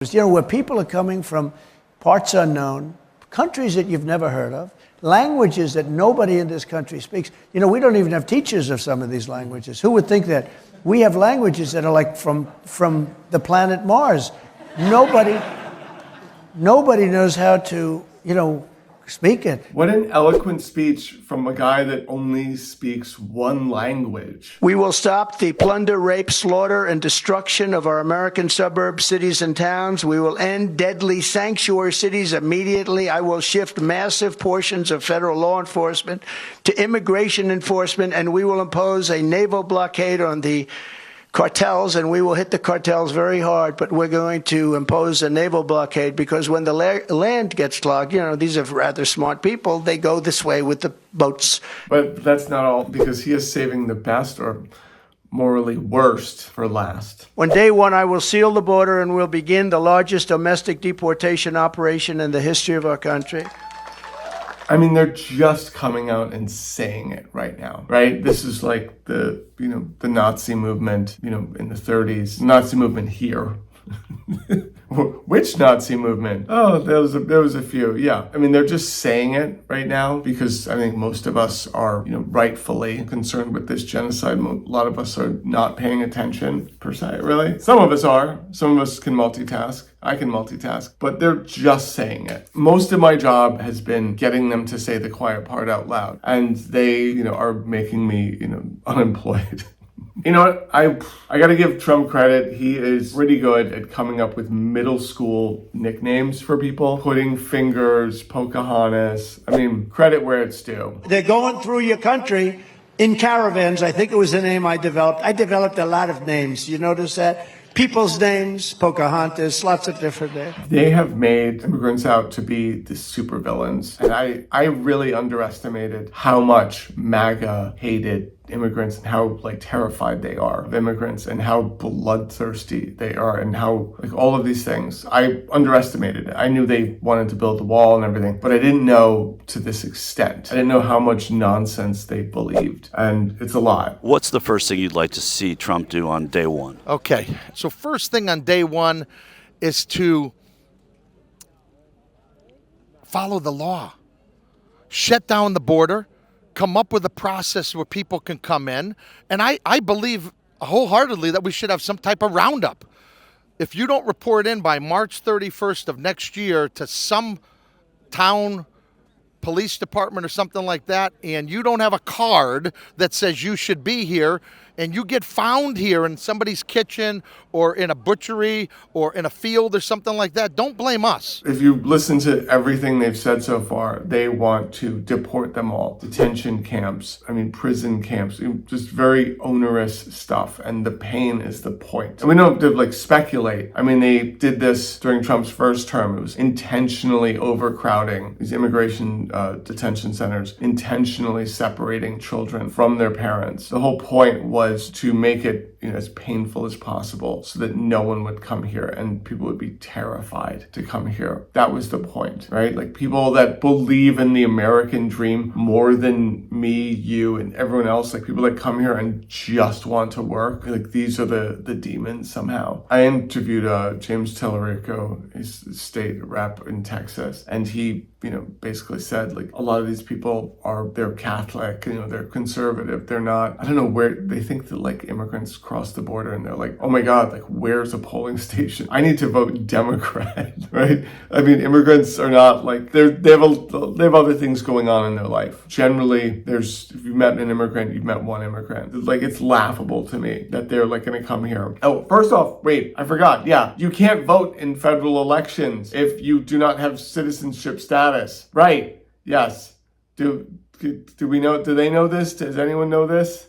Where people are coming from parts unknown, countries that you've never heard of, languages that nobody in this country speaks. We don't even have teachers of some of these languages. Who would think that? We have languages that are like from the planet Mars. Nobody knows how to, speak it. What an eloquent speech from a guy that only speaks one language. We will stop the plunder, rape, slaughter, and destruction of our American suburbs, cities, and towns. We will end deadly sanctuary cities immediately. I will shift massive portions of federal law enforcement to immigration enforcement, and we will impose a naval blockade on the cartels, and we will hit the cartels very hard, but we're going to impose a naval blockade because when the land gets clogged, these are rather smart people, they go this way with the boats. But that's not all, because he is saving the best or morally worst for last. On day one, I will seal the border and we'll begin the largest domestic deportation operation in the history of our country. I mean, they're just coming out and saying it right now, right? This is like the Nazi movement, in the 30s. Nazi movement here. Which Nazi movement? Oh, there was a few. Yeah. I mean, they're just saying it right now because I think most of us are, rightfully concerned with this genocide. A lot of us are not paying attention per se, really. Some of us are. Some of us can multitask. I can multitask, but they're just saying it. Most of my job has been getting them to say the quiet part out loud, and they, are making me, unemployed. You know what? I got to give Trump credit. He is pretty good at coming up with middle school nicknames for people. Pudding Fingers, Pocahontas. I mean, credit where it's due. They're going through your country in caravans. I think it was the name I developed. I developed a lot of names. You notice that? People's names, Pocahontas, lots of different names. They have made immigrants out to be the supervillains. And I really underestimated how much MAGA hated immigrants and how terrified they are of immigrants and how bloodthirsty they are and how all of these things. I underestimated it. I knew they wanted to build the wall and everything, but I didn't know to this extent. I didn't know how much nonsense they believed, and it's a lot. What's the first thing you'd like to see Trump do on day one? Okay, so first thing on day one is to follow the law. Shut down the border. Come up with a process where people can come in. And I believe wholeheartedly that we should have some type of roundup. If you don't report in by March 31st of next year to some town police department or something like that, and you don't have a card that says you should be here, and you get found here in somebody's kitchen or in a butchery or in a field or something like that, don't blame us. If you listen to everything they've said so far, they want to deport them all. Detention camps, prison camps, just very onerous stuff. And the pain is the point. And we don't have to speculate. They did this during Trump's first term. It was intentionally overcrowding these immigration detention centers, intentionally separating children from their parents. The whole point was to make it as painful as possible so that no one would come here and people would be terrified to come here. That was the point, right? People that believe in the American dream more than me, you, and everyone else, people that come here and just want to work, these are the demons somehow. I interviewed James Tellerico, he's a state rep in Texas, and he basically said a lot of these people they're Catholic, they're conservative, they're not, I don't know where they think that immigrants cross the border and they're oh my God, where's a polling station? I need to vote Democrat, right? Immigrants are not they have other things going on in their life. Generally, if you've met an immigrant, you've met one immigrant. It's laughable to me that they're going to come here. Oh, first off, wait, I forgot. Yeah, you can't vote in federal elections if you do not have citizenship status. Right. Yes. Do we know? Do they know this? Does anyone know this?